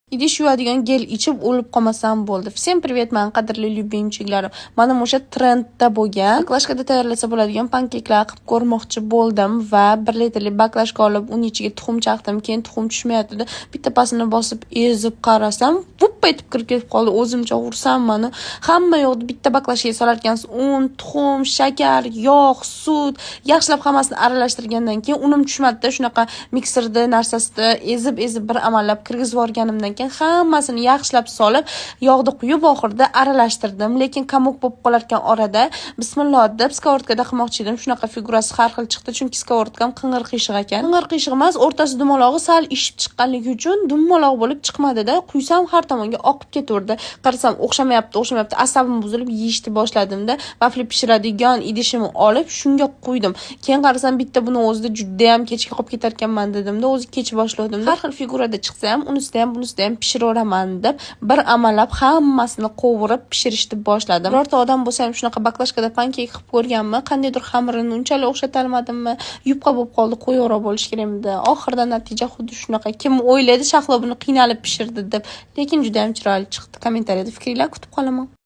Idish yuvadigan gel ichib o'lib qolmasam bo'ldi. Всем привет, men qadrli любимчиklarim. Mana o'sha trendda bo'lgan baklashkada tayyorlasa bo'ladigan pankeklar qilib ko'rmoqchi bo'ldim va 1 litrli baklashka olib, uning ichiga tuxum chaqdim. Keyin tuxum tushmayapti. Bitta pasini bosib ezib qarasam, vuppa etib kirib ketib qoldi. O'zimcha ursammani. Hamma yo'qni bitta baklashkaga solar ekansiz. Un, tuxum, shakar, yog', sut, yaxshilab hammasini aralashtirgandan keyin unim tushmadi-da, shunaqa mikserda narsasida ezib bir amallab kirgizib yuborganimdan hammasini yaxshilab solib, yog'ni quyib oxirida aralashtirdim. Lekin komok bo'lib qolar ekan orada. Bismillah deb skortkada qilmoqchi edim. Shunaqa figurasi har xil chiqdi, chunki skortkam qing'ir qiyshiq ekan. Qing'ir qiyshiq emas, o'rtasi dumolog'i sal ishib chiqqanligi uchun dumaloq bo'lib chiqmadi-da. Quysam har tomonga oqib ketaverdi. Qarasam o'xshamayapti. Asabim buzilib yeyishni boshladim-da. Vafli pishiradigan idishimni olib shunga qo'ydim. Keyin qarasam bitta buni o'zida juda ham kechga qolib ketar ekanman dedim-da, o'zi kech boshladim. Har xil figurada chiqsa ham, unisida ham, bunisida ham pishiraveraman deb bir amallab hammasini qovurib pishirishni boshladim. Birorta odam bo'lsa ham shunaqa baklashkada pankek qilib ko'rganmi? Qandaydir xamirini unchalik o'xshatolmadimmi? Yupqa bo'lib qoldi, qo'yaverib bo'lish kerakmidi? Oxirida natija xuddi shunaqa. Kim o'yladi Shahlo buni qiynalib pishirdi deb, lekin juda ham chiroyli chiqdi. Kommentariyada fikringlarni kutib qolaman.